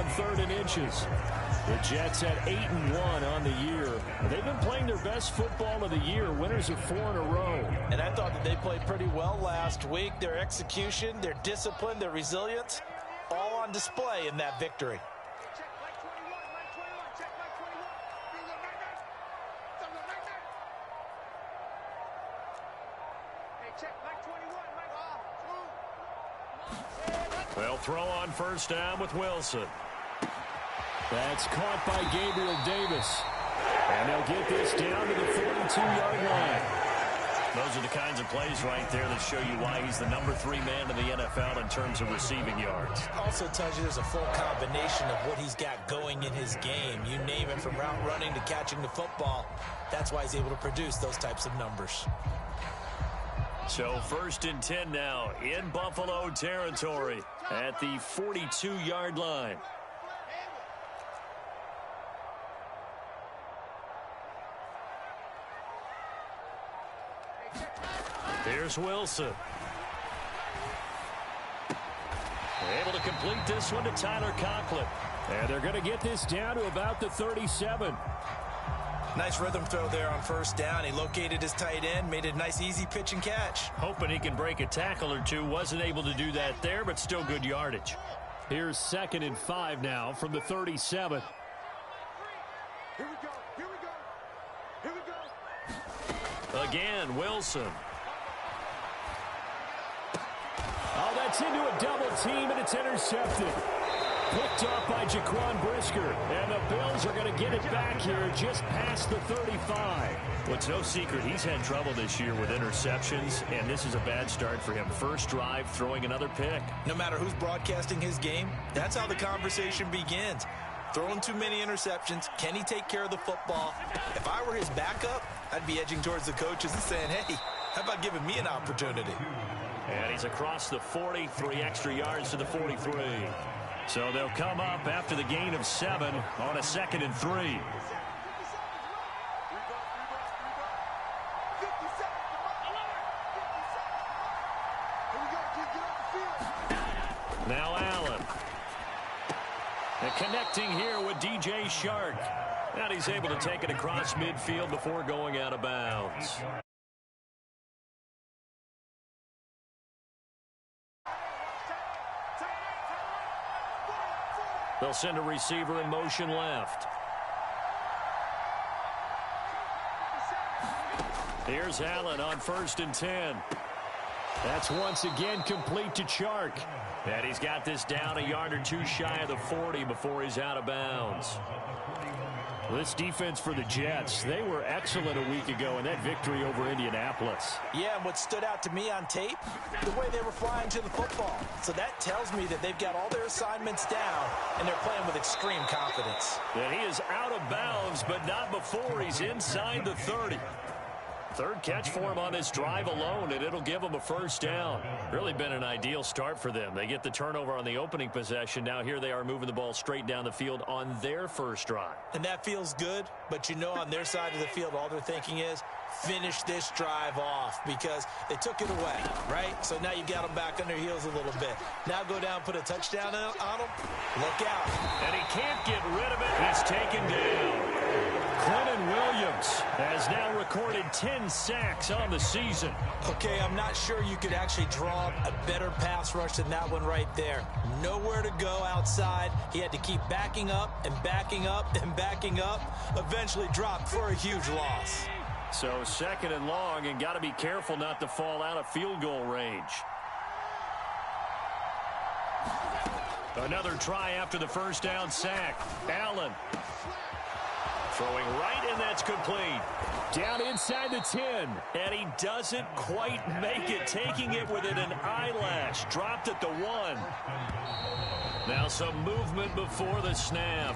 on 3rd and inches. The Jets at 8-1 on the year. They've been playing their best football of the year. Winners of 4 in a row. And I thought that they played pretty well last week. Their execution, their discipline, their resilience, all on display in that victory. They'll throw on 1st down with Wilson. That's caught by Gabriel Davis. And they'll get this down to the 42-yard line. Those are the kinds of plays right there that show you why he's the number 3 man in the NFL in terms of receiving yards. Also tells you there's a full combination of what he's got going in his game. You name it, from route running to catching the football. That's why he's able to produce those types of numbers. So 1st and 10 now in Buffalo territory at the 42-yard line. Here's Wilson. Able to complete this one to Tyler Conklin. And they're going to get this down to about the 37. Nice rhythm throw there on 1st down. He located his tight end, made a nice easy pitch and catch. Hoping he can break a tackle or two. Wasn't able to do that there, but still good yardage. Here's 2nd and 5 now from the 37. Here we go. Here we go. Here we go. Again, Wilson. Oh, that's into a double team, and it's intercepted. Picked off by Jaquan Brisker. And the Bills are going to get it back here just past the 35. Well, it's no secret he's had trouble this year with interceptions, and this is a bad start for him. First drive, throwing another pick. No matter who's broadcasting his game, that's how the conversation begins. Throwing too many interceptions. Can he take care of the football? If I were his backup, I'd be edging towards the coaches and saying, hey, how about giving me an opportunity? And he's across the 40, 3 extra yards to the 43. So they'll come up after the gain of 7 on a 2nd and 3. Now Allen. And connecting here with DJ Shark. And he's able to take it across midfield before going out of bounds. They'll send a receiver in motion left. Here's Allen on 1st and 10. That's once again complete to Chark. And he's got this down a yard or two shy of the 40 before he's out of bounds. This defense for the Jets, they were excellent a week ago in that victory over Indianapolis. Yeah, and what stood out to me on tape, the way they were flying to the football. So that tells me that they've got all their assignments down, and they're playing with extreme confidence. And he is out of bounds, but not before he's inside the 30. 3rd catch for him on this drive alone, and it'll give him a 1st down. Really been an ideal start for them. They get the turnover on the opening possession. Now here they are moving the ball straight down the field on their 1st drive. And that feels good, but you know on their side of the field, all they're thinking is, finish this drive off, because they took it away, right? So now you got them back on their heels a little bit. Now go down, put a touchdown on them. Look out. And he can't get rid of it. He's taken down. Clinton Williams has now recorded 10 sacks on the season. Okay, I'm not sure you could actually draw a better pass rush than that one right there. Nowhere to go outside. He had to keep backing up and backing up and backing up. Eventually dropped for a huge loss. So 2nd and long, and got to be careful not to fall out of field goal range. Another try after the 1st down sack. Allen throwing right, and that's complete. Down inside the 10. And he doesn't quite make it, taking it within an eyelash. Dropped at the 1. Now some movement before the snap.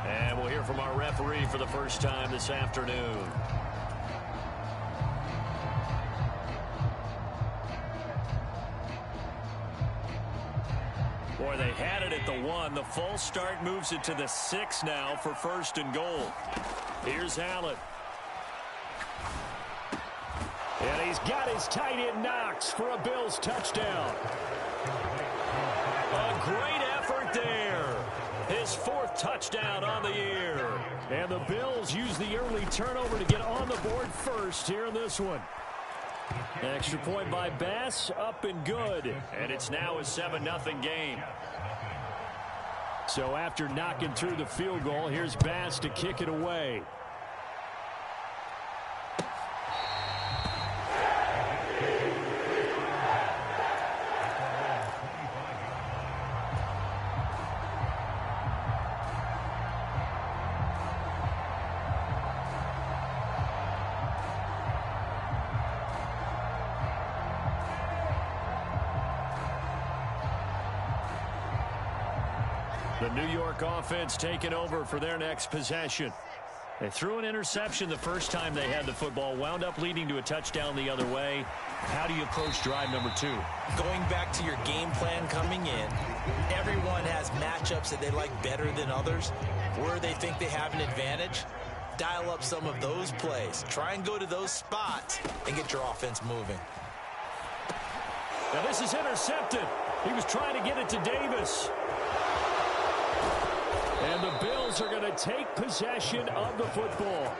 And we'll hear from our referee for the first time this afternoon. Boy, they had it at the 1. The false start moves it to the 6 now for 1st and goal. Here's Allen. And he's got his tight end Knox for a Bills touchdown. A great effort there. His his 4th touchdown on the year. And the Bills use the early turnover to get on the board first here in this one. Extra point by Bass, up and good. And it's now a 7-0 game. So after knocking through the field goal, here's Bass to kick it away. The New York offense taking over for their next possession. They threw an interception the first time they had the football, wound up leading to a touchdown the other way. How do you approach drive number 2? Going back to your game plan coming in, everyone has matchups that they like better than others. Where they think they have an advantage, dial up some of those plays. Try and go to those spots and get your offense moving. Now this is intercepted. He was trying to get it to Davis. And the Bills are going to take possession of the football.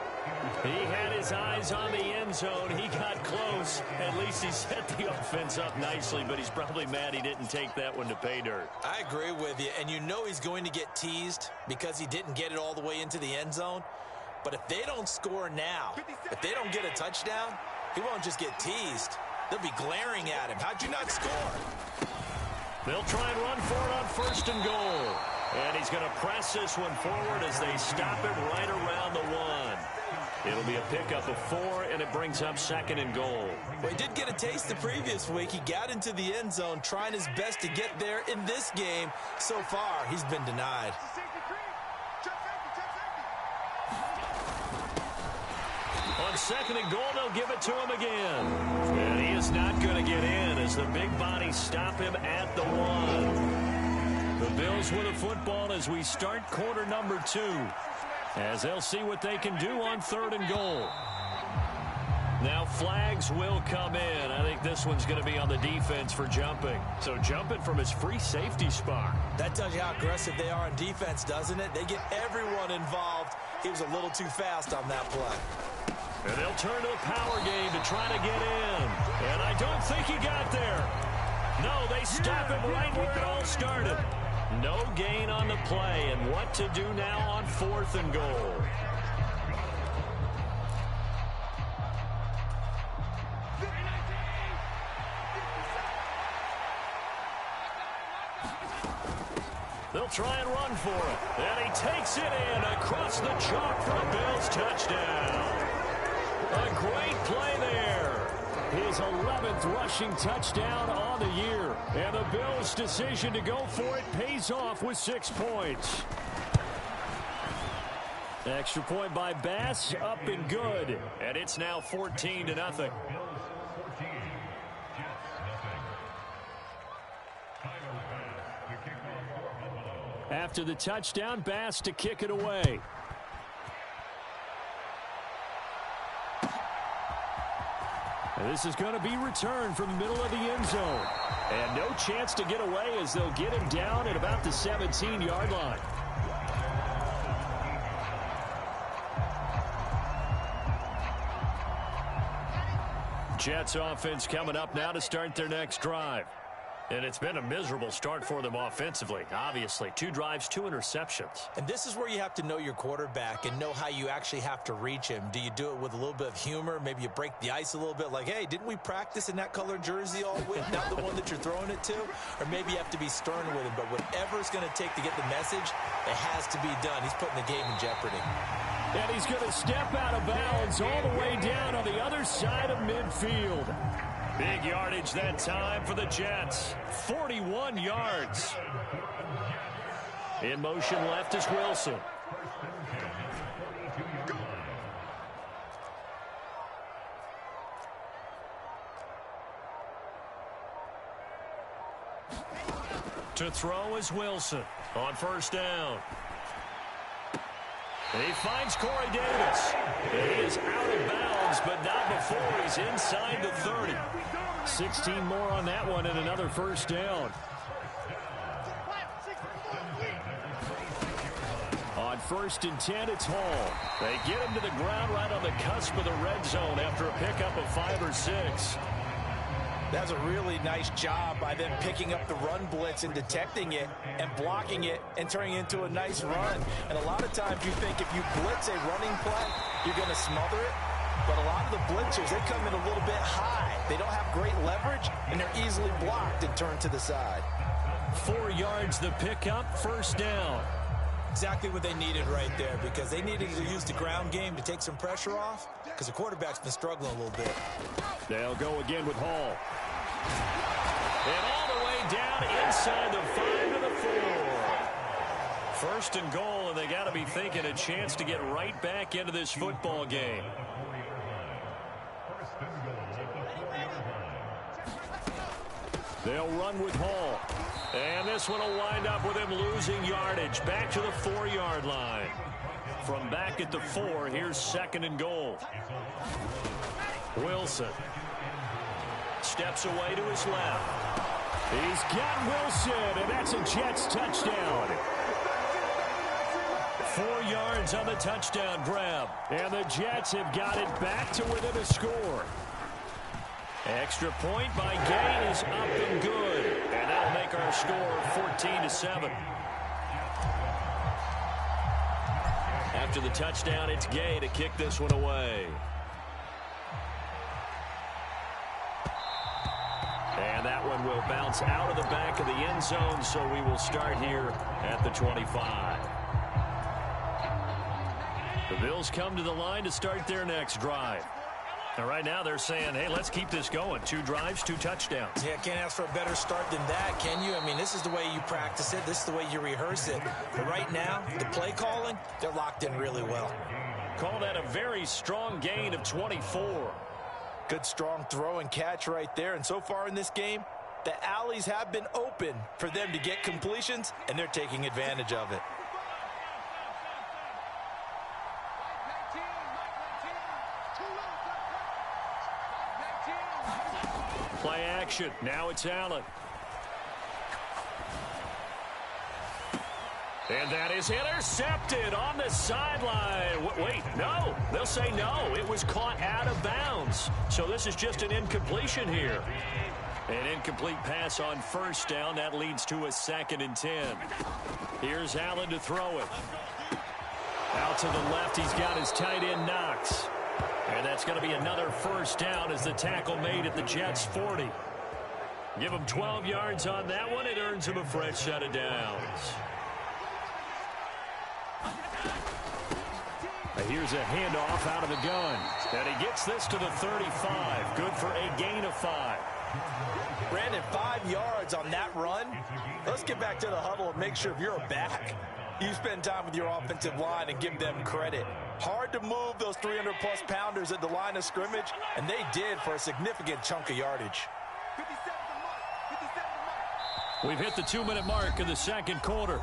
He had his eyes on the end zone. He got close. At least he set the offense up nicely, but he's probably mad he didn't take that one to pay dirt. I agree with you, and you know he's going to get teased because he didn't get it all the way into the end zone. But if they don't score now, if they don't get a touchdown, he won't just get teased. They'll be glaring at him. How'd you not score? They'll try and run for it on 1st and goal. And he's going to press this one forward as they stop it right around the 1. It'll be a pickup of 4, and it brings up 2nd and goal. Well, he did get a taste the previous week. He got into the end zone, trying his best to get there in this game. So far, he's been denied. On 2nd and goal, they'll give it to him again. And he is not going to get in as the big bodies stop him at the 1. The Bills with a football as we start quarter number 2. As they'll see what they can do on 3rd and goal. Now flags will come in. I think this one's going to be on the defense for jumping. So jumping from his free safety spot. That tells you how aggressive they are on defense, doesn't it? They get everyone involved. He was a little too fast on that play. And they'll turn to the power game to try to get in. And I don't think he got there. No, they stop him right where it all started. No gain on the play, and what to do now on 4th and goal. They'll try and run for it. And he takes it in across the chalk for a Bills touchdown. A great play there. His 11th rushing touchdown on the year. And the Bills' decision to go for it pays off with 6 points. Extra point by Bass, up and good. And it's now 14-0. After the touchdown, Bass to kick it away. And this is going to be returned from the middle of the end zone. And no chance to get away as they'll get him down at about the 17-yard line. Jets offense coming up now to start their next drive. And it's been a miserable start for them offensively. Obviously, 2 drives, 2 interceptions. And this is where you have to know your quarterback and know how you actually have to reach him. Do you do it with a little bit of humor? Maybe you break the ice a little bit like, hey, didn't we practice in that color jersey all week? Not the one that you're throwing it to? Or maybe you have to be stern with him. But whatever it's going to take to get the message, it has to be done. He's putting the game in jeopardy. And he's going to step out of bounds all the way down on the other side of midfield. Big yardage that time for the Jets. 41 yards. In motion left is Wilson. To throw is Wilson on 1st down. And he finds Corey Davis. And he is out of bounds, but not before he's inside the 30. 16 more on that one and another 1st down. first and 10, it's Hall. They get him to the ground right on the cusp of the red zone after a pickup of 5 or 6. That's a really nice job by them picking up the run blitz and detecting it and blocking it and turning it into a nice run. And a lot of times you think if you blitz a running play, you're going to smother it. But a lot of the blitzers, they come in a little bit high. They don't have great leverage, and they're easily blocked and turned to the side. 4 yards the pickup, first down. Exactly what they needed right there, because they needed to use the ground game to take some pressure off, because the quarterback's been struggling a little bit. They'll go again with Hall. And all the way down inside the 5 to the 4. First and goal, and they got to be thinking a chance to get right back into this football game. They'll run with Hall. And this one will wind up with him losing yardage back to the 4-yard line. From back at the 4, here's second and goal. Wilson steps away to his left. He's got Wilson, and that's a Jets touchdown. 4 yards on the touchdown grab. And the Jets have got it back to within a score. Extra point by Gay is up and good. And that'll make our score 14-7. After the touchdown, it's Gay to kick this one away. And that one will bounce out of the back of the end zone, so we will start here at the 25. The Bills come to the line to start their next drive. And right now they're saying, hey, let's keep this going. 2 drives, 2 touchdowns. Yeah, can't ask for a better start than that, can you? I mean, this is the way you practice it. This is the way you rehearse it. But right now, the play calling, they're locked in really well. Call that a very strong gain of 24. Good, strong throw and catch right there. And so far in this game, the alleys have been open for them to get completions, and they're taking advantage of it. Play action. Now it's Allen. And that is intercepted on the sideline. Wait, no. They'll say no. It was caught out of bounds. So this is just an incompletion here. An incomplete pass on first down. That leads to a 2nd and 10. Here's Allen to throw it. Out to the left, he's got his tight end Knox. And that's going to be another first down as the tackle made at the Jets' 40. Give him 12 yards on that one. It earns him a fresh set of downs. Here's a handoff out of the gun. And he gets this to the 35. Good for a gain of 5. Brandon, 5 yards on that run. Let's get back to the huddle and make sure if you're a back, you spend time with your offensive line and give them credit. Hard to move those 300-plus pounders at the line of scrimmage, and they did for a significant chunk of yardage. We've hit the 2-minute mark in the second quarter.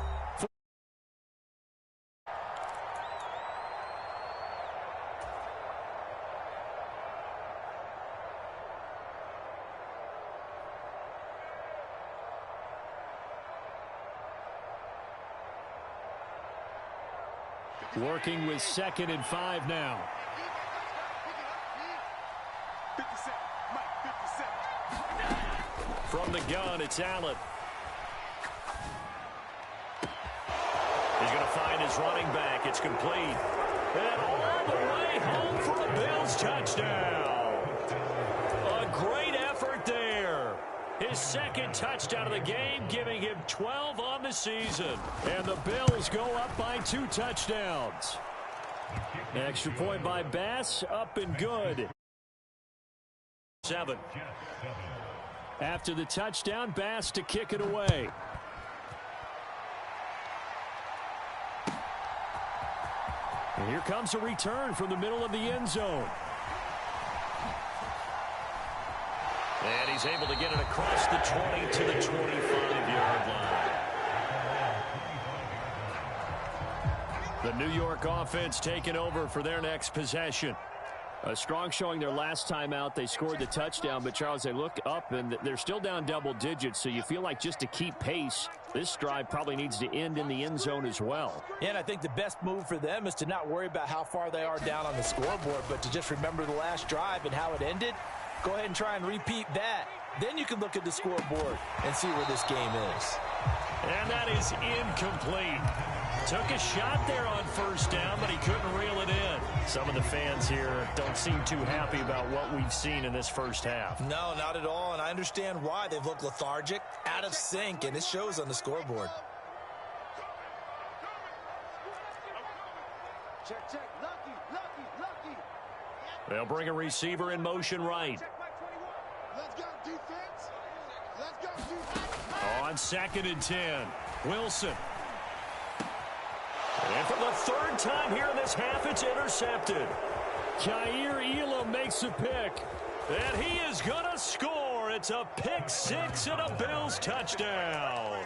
Working with 2nd and 5 now. 57, Mike, 57. From the gun, it's Allen. He's going to find his running back. It's complete. And all the way home for a Bills touchdown. A great effort there. His 2nd touchdown of the game, giving him 12 on the season. And the Bills go up by 2 touchdowns. Extra point by Bass, up and good. 7. After the touchdown, Bass to kick it away. And here comes a return from the middle of the end zone. And he's able to get it across the 20 to the 25-yard line. The New York offense taking over for their next possession. A strong showing their last time out. They scored the touchdown, but, Charles, they look up, and they're still down double digits, so you feel like just to keep pace, this drive probably needs to end in the end zone as well. Yeah, and I think the best move for them is to not worry about how far they are down on the scoreboard, but to just remember the last drive and how it ended. Go ahead and try and repeat that. Then you can look at the scoreboard and see where this game is. And that is incomplete. Took a shot there on first down, but he couldn't reel it in. Some of the fans here don't seem too happy about what we've seen in this first half. No, not at all, and I understand why. They've looked lethargic, out of sync, and it shows on the scoreboard. Check, check. Lucky, lucky, lucky. They'll bring a receiver in motion right. Let's go, defense. Let's go, defense. On 2nd and 10, Wilson. And for the third time here in this half, it's intercepted. Khair Elam makes a pick. And he is going to score. It's a pick six and a Bills touchdown.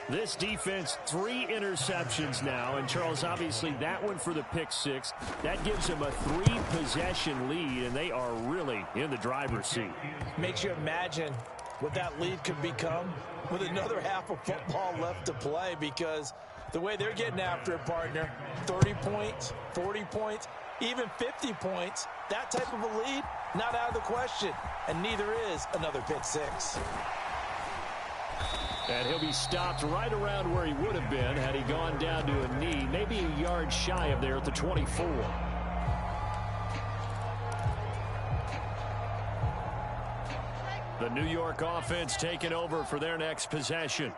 This defense, 3 interceptions now. And, Charles, obviously that one for the pick six. That gives them a 3-possession lead, and they are really in the driver's seat. Makes you imagine what that lead could become with another half of football left to play, because the way they're getting after it, partner, 30 points, 40 points, even 50 points, that type of a lead, not out of the question. And neither is another pick six. And he'll be stopped right around where he would have been had he gone down to a knee, maybe a yard shy of there at the 24. The New York offense taking over for their next possession.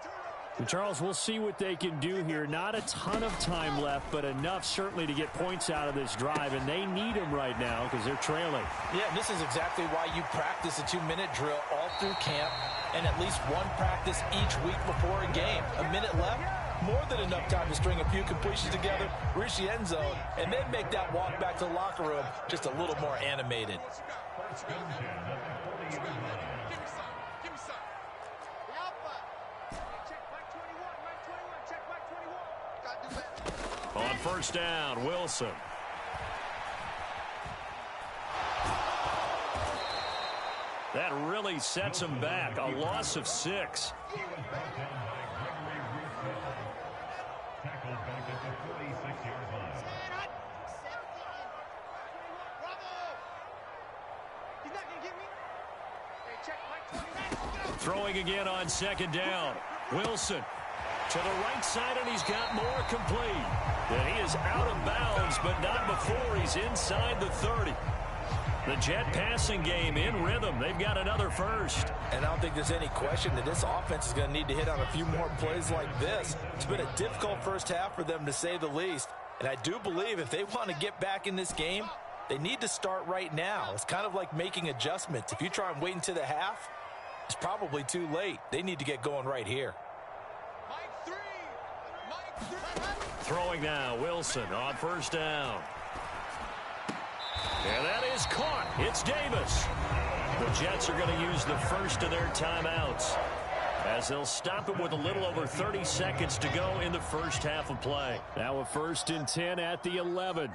And Charles, we'll see what they can do here. Not a ton of time left, but enough certainly to get points out of this drive, and they need them right now because they're trailing. Yeah, this is exactly why you practice a 2-minute drill all through camp and at least one practice each week before a game. A minute left, more than enough time to string a few completions together, reach the end zone, and then make that walk back to the locker room just a little more animated. On first down, Wilson. That really sets him back. A loss of 6. Throwing again on 2nd down. Wilson to the right side, and he's got more complete. And he is out of bounds, but not before he's inside the 30. The Jet passing game in rhythm. They've got another first. And I don't think there's any question that this offense is going to need to hit on a few more plays like this. It's been a difficult first half for them, to say the least. And I do believe if they want to get back in this game, they need to start right now. It's kind of like making adjustments. If you try and wait until the half, it's probably too late. They need to get going right here. Throwing now, Wilson on first down. And that is caught. It's Davis. The Jets are going to use the first of their timeouts as they'll stop it with a little over 30 seconds to go in the first half of play. Now a 1st and 10 at the 11.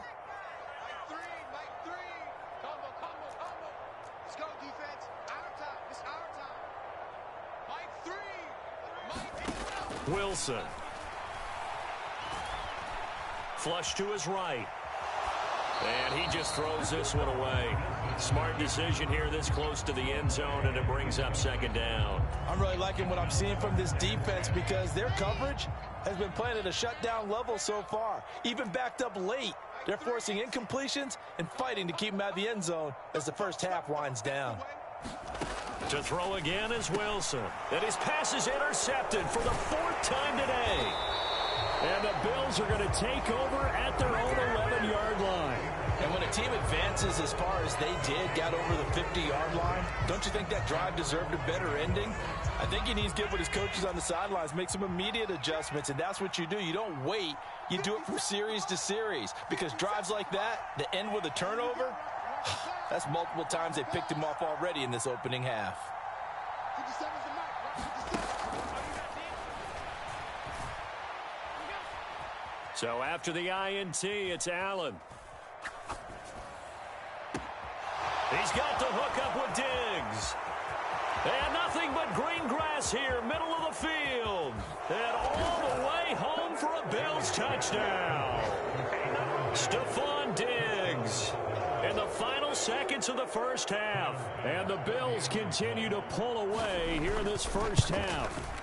Wilson. Flush to his right. And he just throws this one away. Smart decision here this close to the end zone, and it brings up 2nd down. I'm really liking what I'm seeing from this defense because their coverage has been playing at a shutdown level so far. Even backed up late, they're forcing incompletions and fighting to keep them out of the end zone as the first half winds down. To throw again is Wilson. And his pass is intercepted for the 4th time today. And the Bills are going to take over at their own 11-yard line. And when a team advances as far as they did, got over the 50-yard line, don't you think that drive deserved a better ending? I think he needs to get with his coaches on the sidelines, make some immediate adjustments, and that's what you do. You don't wait. You do it from series to series, because drives like that end with a turnover, that's multiple times they picked him off already in this opening half. So after the INT, it's Allen. He's got the hook up with Diggs. And nothing but green grass here, middle of the field. And all the way home for a Bills touchdown. Stephon Diggs in the final seconds of the first half. And the Bills continue to pull away here in this first half.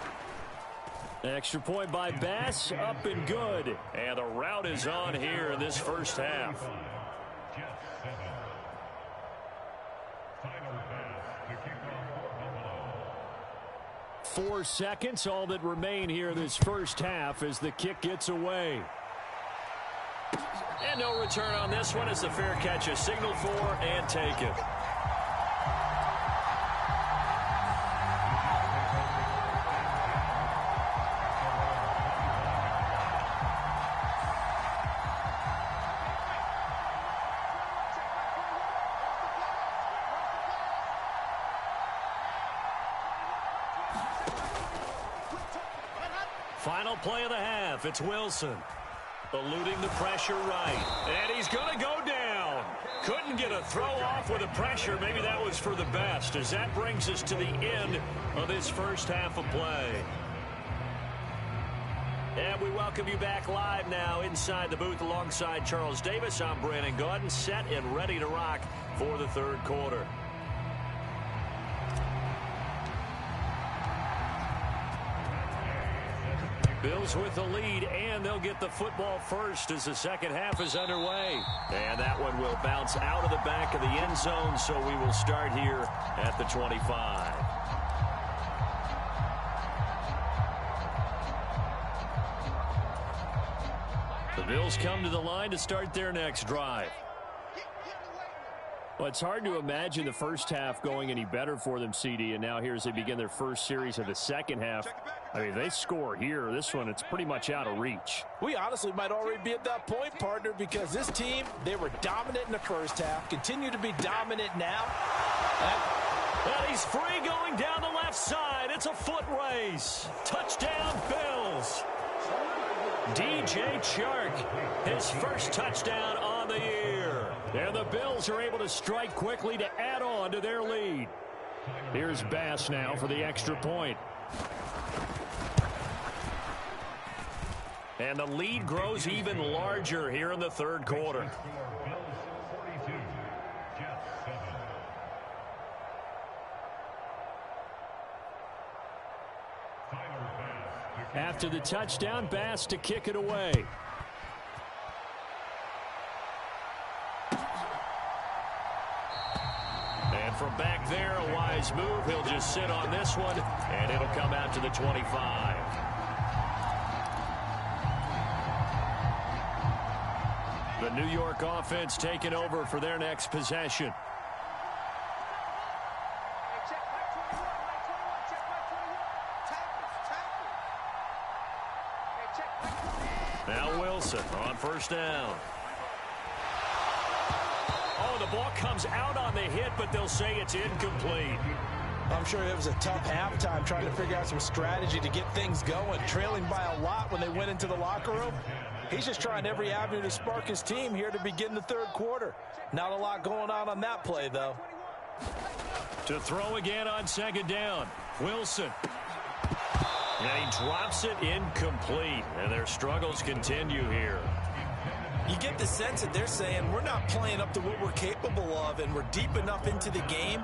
Extra point by Bass, up and good. And the rout is on here in this first half. 4 seconds, all that remain here this first half as the kick gets away. And no return on this one as the fair catch is signaled for and taken. Final play of the half. It's Wilson. Eluding the pressure right. And he's going to go down. Couldn't get a throw off with the pressure. Maybe that was for the best, as that brings us to the end of this first half of play. And we welcome you back live now inside the booth alongside Charles Davis. I'm Brandon Gaudin, set and ready to rock for the third quarter. Bills with the lead, and they'll get the football first as the second half is underway. And that one will bounce out of the back of the end zone, so we will start here at the 25. The Bills come to the line to start their next drive. Well, it's hard to imagine the first half going any better for them, CD, and now here as they begin their first series of the second half. I mean, they score here. This one, it's pretty much out of reach. We honestly might already be at that point, partner, because this team, they were dominant in the first half, continue to be dominant now. And he's free going down the left side. It's a foot race. Touchdown, Bills. DJ Chark, his first touchdown on the year. And the Bills are able to strike quickly to add on to their lead. Here's Bass now for the extra point. And the lead grows even larger here in the third quarter. After the touchdown, Bass to kick it away. And from back there, a wise move. He'll just sit on this one, and it'll come out to the 25. The New York offense taking over for their next possession. Now Wilson on first down. Oh, the ball comes out on the hit, but they'll say it's incomplete. I'm sure it was a tough halftime trying to figure out some strategy to get things going. Trailing by a lot when they went into the locker room. He's just trying every avenue to spark his team here to begin the third quarter. Not a lot going on that play, though. To throw again on second down. Wilson. And he drops it incomplete. And their struggles continue here. You get the sense that they're saying we're not playing up to what we're capable of, and we're deep enough into the game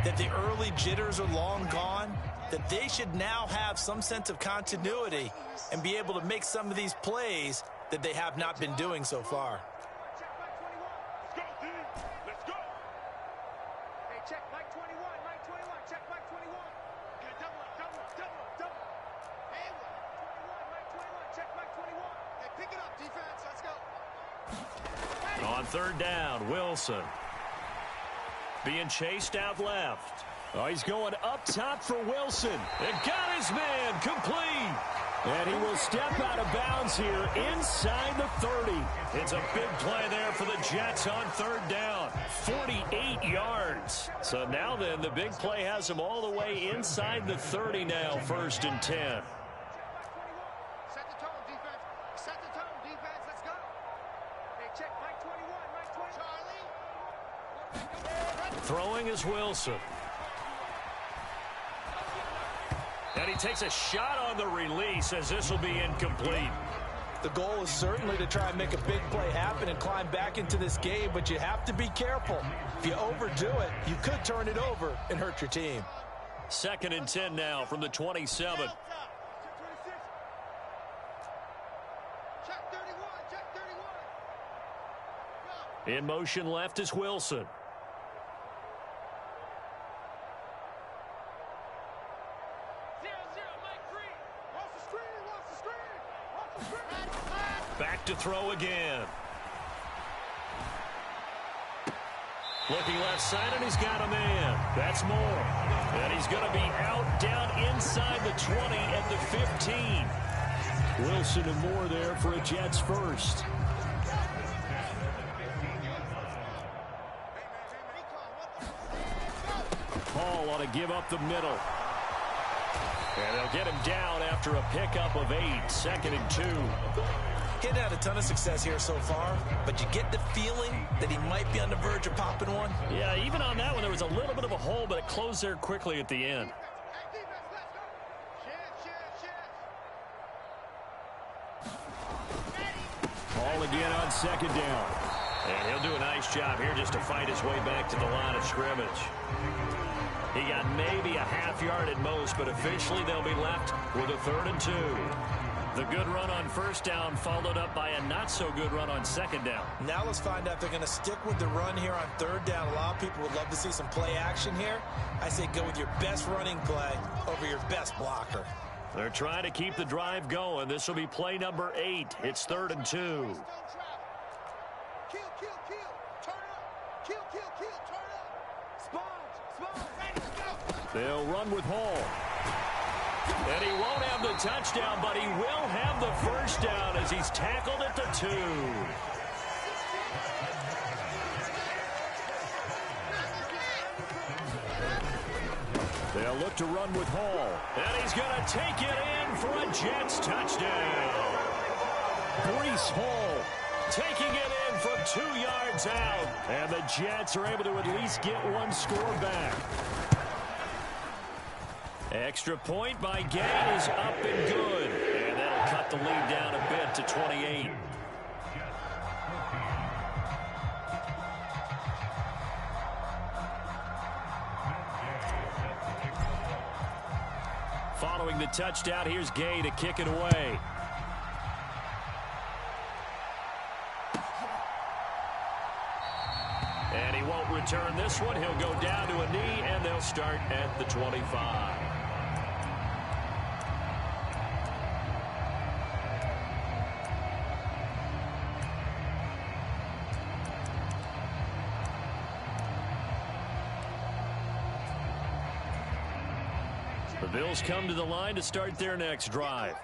that the early jitters are long gone, that they should now have some sense of continuity and be able to make some of these plays that they have not been doing so far. Let's go. Hey, check Mike 21, Mike 21, check Mike 21. Get a double. Hey, 21, Mike 21, check Mike 21. Hey, pick it up, defense, let's go. On third down, Wilson. Being chased out left. Oh, he's going up top for Wilson. And got his man complete. And he will step out of bounds here inside the 30. It's a big play there for the Jets on third down. 48 yards. So now then, the big play has him all the way inside the 30 now, first and 10. Set the tone, defense. Set the tone, defense. Let's go. Hey, check Mike 21, Mike 21. Charlie. Throwing is Wilson. And he takes a shot on the release as this will be incomplete. The goal is certainly to try and make a big play happen and climb back into this game, but you have to be careful. If you overdo it, you could turn it over and hurt your team. 2nd and 10 now from the 27. In motion left is Wilson. Back to throw again. Looking left side, and he's got a man. That's Moore. And he's going to be out down inside the 20 at the 15. Wilson and Moore there for a Jets first. Hall ought to give up the middle. And they'll get him down after a pickup of 8. 2nd and 2. He hadn't had a ton of success here so far, but you get the feeling that he might be on the verge of popping one. Yeah, even on that one, there was a little bit of a hole, but it closed there quickly at the end. Ball again on 2nd down. And he'll do a nice job here just to fight his way back to the line of scrimmage. He got maybe a half yard at most, but officially they'll be left with a 3rd and 2. The good run on 1st down followed up by a not-so-good run on 2nd down. Now let's find out if they're going to stick with the run here on 3rd down. A lot of people would love to see some play action here. I say go with your best running play over your best blocker. They're trying to keep the drive going. This will be play number 8. It's 3rd and 2. They'll run with Hall. And he won't have the touchdown, but he will have the 1st down as he's tackled at the 2. They'll look to run with Hall. And he's going to take it in for a Jets touchdown. Breece Hall taking it in from 2 yards out. And the Jets are able to at least get one score back. Extra point by Gay is up and good. And that'll cut the lead down a bit to 28. Following the touchdown, here's Gay to kick it away. And he won't return this one. He'll go down to a knee, and they'll start at the 25. The Bills come to the line to start their next drive.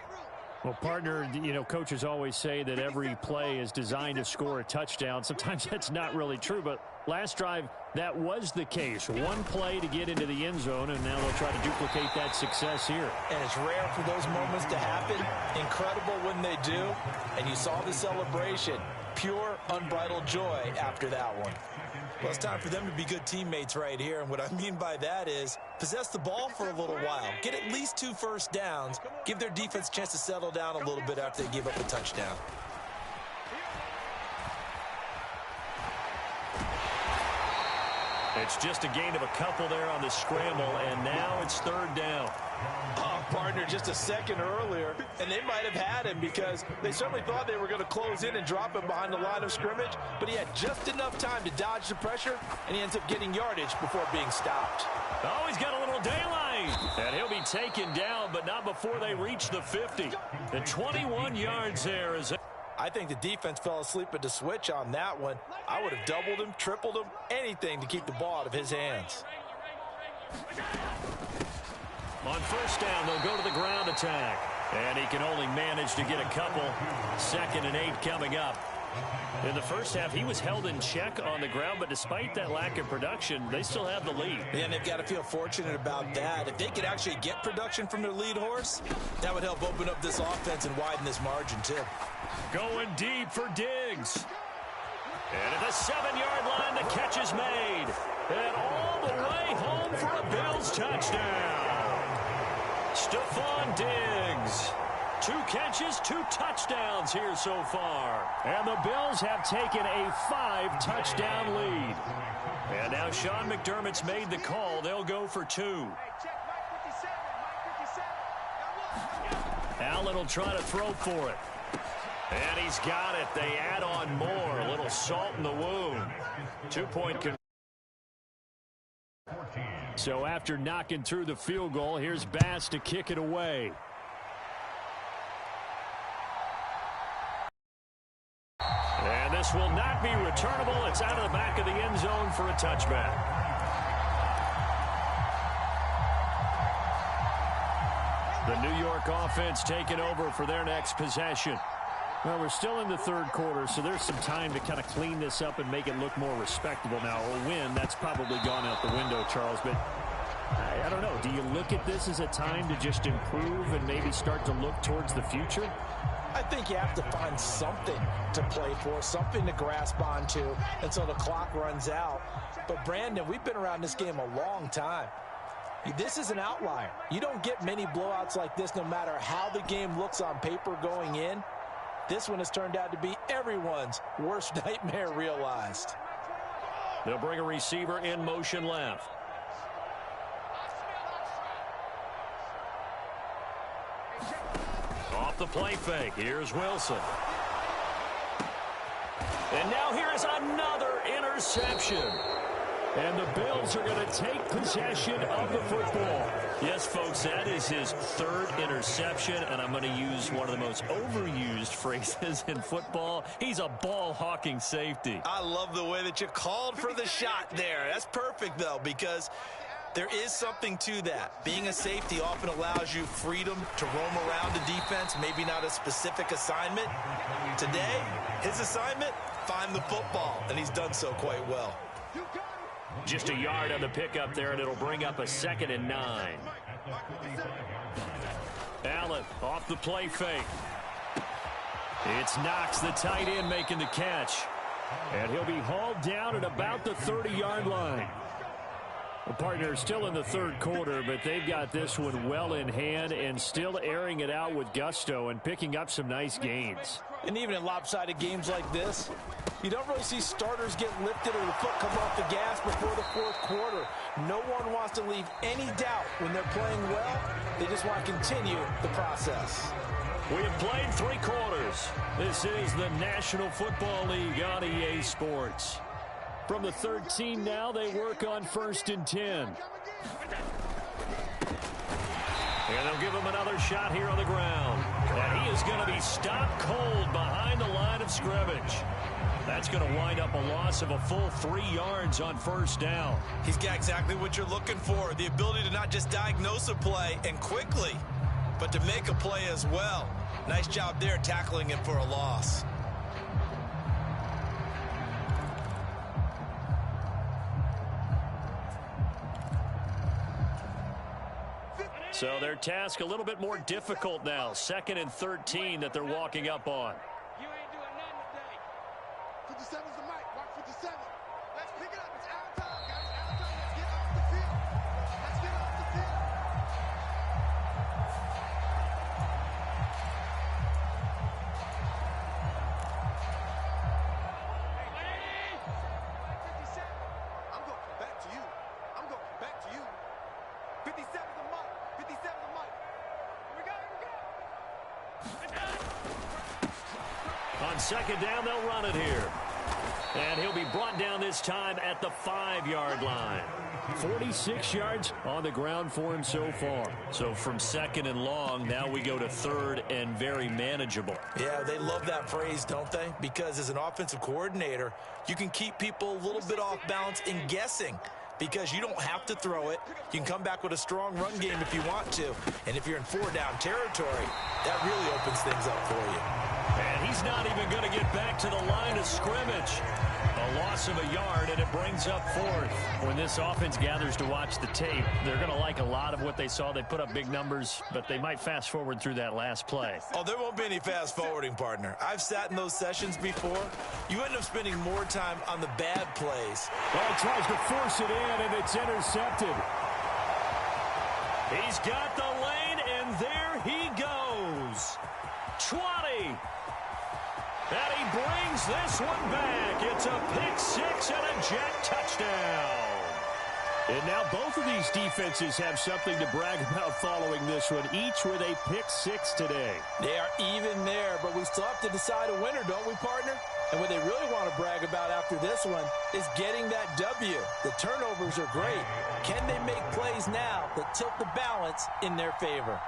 Well, partner, you know, coaches always say that every play is designed to score a touchdown. Sometimes that's not really true, but last drive, that was the case. One play to get into the end zone, and now they'll try to duplicate that success here. And it's rare for those moments to happen. Incredible when they do. And you saw the celebration. Pure, unbridled joy after that one. Well, it's time for them to be good teammates right here. And what I mean by that is possess the ball for a little while. Get at least 2 first downs. Give their defense a chance to settle down a little bit after they give up a touchdown. It's just a gain of a couple there on the scramble, and now it's 3rd down. Oh, partner, just a second earlier, and they might have had him because they certainly thought they were going to close in and drop him behind the line of scrimmage, but he had just enough time to dodge the pressure, and he ends up getting yardage before being stopped. Oh, he's got a little daylight. And he'll be taken down, but not before they reach the 50. The 21 yards there is... I think the defense fell asleep at the switch on that one. I would have doubled him, tripled him, anything to keep the ball out of his hands. On 1st down, they'll go to the ground attack. And he can only manage to get a couple. 2nd and 8 coming up. In the first half, he was held in check on the ground, but despite that lack of production, they still have the lead. Yeah, and they've got to feel fortunate about that. If they could actually get production from their lead horse, that would help open up this offense and widen this margin, too. Going deep for Diggs. And at the 7-yard line, the catch is made. And all the way home for a Bills touchdown. Stephon Diggs. 2 catches, 2 touchdowns here so far. And the Bills have taken a 5-touchdown lead. And now Sean McDermott's made the call. They'll go for 2. Allen will try to throw for it. And he's got it. They add on more. A little salt in the wound. 2-point conversion. So after knocking through the field goal, here's Bass to kick it away. And this will not be returnable. It's out of the back of the end zone for a touchback. The New York offense taking over for their next possession. Well, we're still in the third quarter, so there's some time to kind of clean this up and make it look more respectable now. A win, that's probably gone out the window, Charles, but I don't know. Do you look at this as a time to just improve and maybe start to look towards the future? I think you have to find something to play for, something to grasp onto until the clock runs out. But, Brandon, we've been around this game a long time. This is an outlier. You don't get many blowouts like this no matter how the game looks on paper going in. This one has turned out to be everyone's worst nightmare realized. They'll bring a receiver in motion left. Off the play fake. Here's Wilson. And now here is another interception. And the Bills are going to take possession of the football. Yes, folks, that is his 3rd interception, and I'm going to use one of the most overused phrases in football. He's a ball-hawking safety. I love the way that you called for the shot there. That's perfect, though, because there is something to that. Being a safety often allows you freedom to roam around the defense, maybe not a specific assignment. Today, his assignment, find the football, and he's done so quite well. Just a yard on the pickup there, and it'll bring up a 2nd and 9. Allen off the play fake. It's Knox, the tight end, making the catch. And he'll be hauled down at about the 30-yard line. The partner is still in the third quarter, but they've got this one well in hand and still airing it out with gusto and picking up some nice gains. And even in lopsided games like this, you don't really see starters get lifted or the foot come off the gas before the fourth quarter. No one wants to leave any doubt when they're playing well. They just want to continue the process. We have played 3 quarters. This is the National Football League on EA Sports. From the 13 now, they work on 1st and 10. And they'll give him another shot here on the ground. And he is going to be stopped cold behind the line of scrimmage. That's going to wind up a loss of a full 3 yards on 1st down. He's got exactly what you're looking for, the ability to not just diagnose a play and quickly, but to make a play as well. Nice job there tackling him for a loss. So their task a little bit more difficult now. 2nd and 13 that they're walking up on. You ain't doing nothing today. 57's the mic. Watch 57. Let's pick it up. It's our time, guys. Our time. Let's get off the field. Let's get off the field. Hey, 57. I'm going to come back to you. I'm going to come back to you. 57's the mic. 57's the mic. Here we go. Here we go. On 2nd down, they'll run it here. And he'll be brought down this time at the 5-yard line. 46 yards on the ground for him so far. So from 2nd and long, now we go to 3rd and very manageable. Yeah, they love that phrase, don't they? Because as an offensive coordinator, you can keep people a little bit off balance in guessing. Because you don't have to throw it. You can come back with a strong run game if you want to. And if you're in 4-down territory, that really opens things up for you. And he's He's not even going to get back to the line of scrimmage. A loss of a yard, and it brings up fourth. When this offense gathers to watch the tape, they're going to like a lot of what they saw. They put up big numbers, but they might fast forward through that last play. Oh, there won't be any fast forwarding, partner. I've sat in those sessions before. You end up spending more time on the bad plays. Well, he tries to force it in, and it's intercepted. He's got the lane, and there he goes. 20. And he brings this one back. It's a pick six and a Jet touchdown. And now both of these defenses have something to brag about following this one, each with a pick six today. They are even there, but we still have to decide a winner, don't we, partner? And what they really want to brag about after this one is getting that W. The turnovers are great. Can they make plays now that tilt the balance in their favor?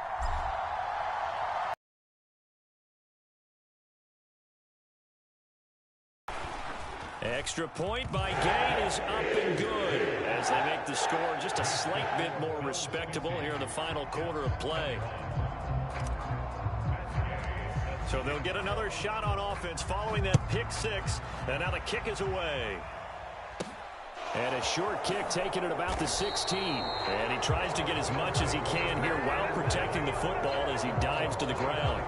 Extra point by Gain is up and good as they make the score just a slight bit more respectable here in the final quarter of play. So they'll get another shot on offense following that pick six, and now the kick is away. And a short kick taken at about the 16. And he tries to get as much as he can here while protecting the football as he dives to the ground.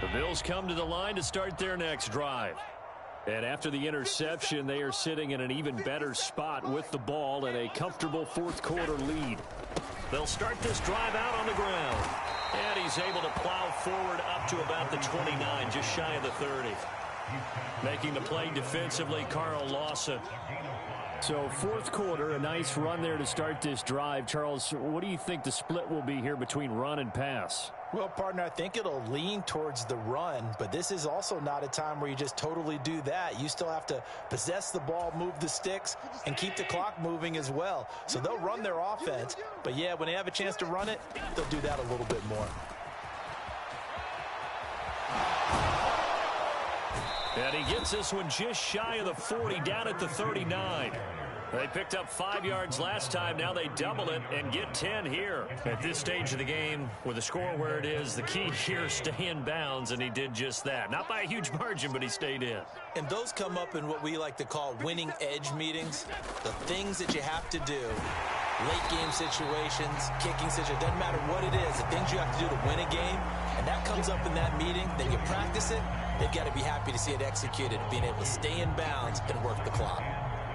The Bills come to the line to start their next drive. And after the interception, they are sitting in an even better spot with the ball and a comfortable fourth quarter lead. They'll start this drive out on the ground. And he's able to plow forward up to about the 29, just shy of the 30. Making the play defensively, Carl Lawson. So fourth quarter, a nice run there to start this drive. Charles, what do you think the split will be here between run and pass? Well, partner, I think it'll lean towards the run, but this is also not a time where you just totally do that. You still have to possess the ball, move the sticks, and keep the clock moving as well. So they'll run their offense, but yeah, when they have a chance to run it, they'll do that a little bit more. And he gets this one just shy of the 40, down at the 39. They picked up 5 yards last time. Now they double it and get 10 here. At this stage of the game, with the score where it is, the key here, stay in bounds, and he did just that. Not by a huge margin, but he stayed in. And those come up in what we like to call winning edge meetings. The things that you have to do, late game situations, kicking situations, doesn't matter what it is, the things you have to do to win a game, and that comes up in that meeting, then you practice it, they've got to be happy to see it executed, being able to stay in bounds and work the clock.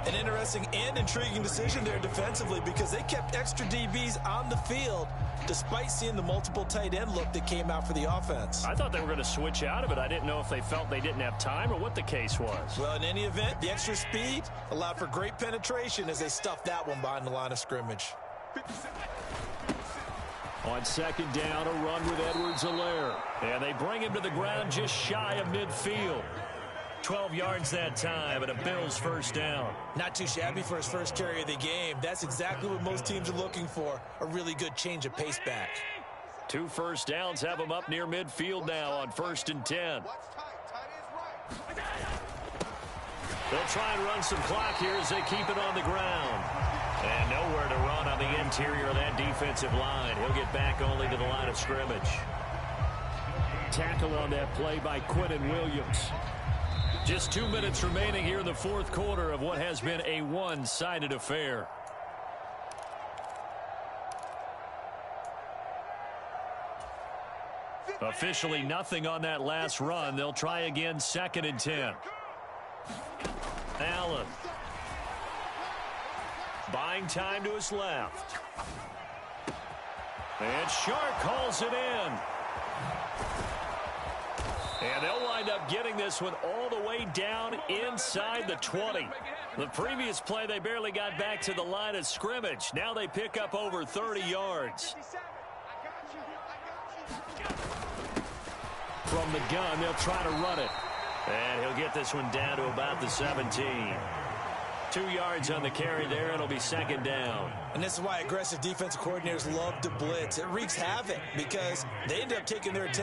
An interesting and intriguing decision there defensively because they kept extra DBs on the field despite seeing the multiple tight end look that came out for the offense. I thought they were going to switch out of it. I didn't know if they felt they didn't have time or what the case was. Well, in any event, the extra speed allowed for great penetration as they stuffed that one behind the line of scrimmage. On second down, a run with Edwards-Helaire. And they bring him to the ground just shy of midfield. 12 yards that time, and a Bills first down. Not too shabby for his first carry of the game. That's exactly what most teams are looking for, a really good change of pace back. 2 first downs have him up near midfield now on 1st and 10. They'll try and run some clock here as they keep it on the ground. And nowhere to run on the interior of that defensive line. He'll get back only to the line of scrimmage. Tackle on that play by Quinnen Williams. Just 2 minutes remaining here in the fourth quarter of what has been a one-sided affair. Officially nothing on that last run. They'll try again, 2nd and 10. Allen. Buying time to his left. And Shark calls it in. And they'll wind up getting this one all the way down inside the 20. The previous play, they barely got back to the line of scrimmage. Now they pick up over 30 yards. From the gun, they'll try to run it. And he'll get this one down to about the 17. 2 yards on the carry there. It'll be 2nd down. And this is why aggressive defensive coordinators love to blitz. It wreaks havoc because they end up taking their attention.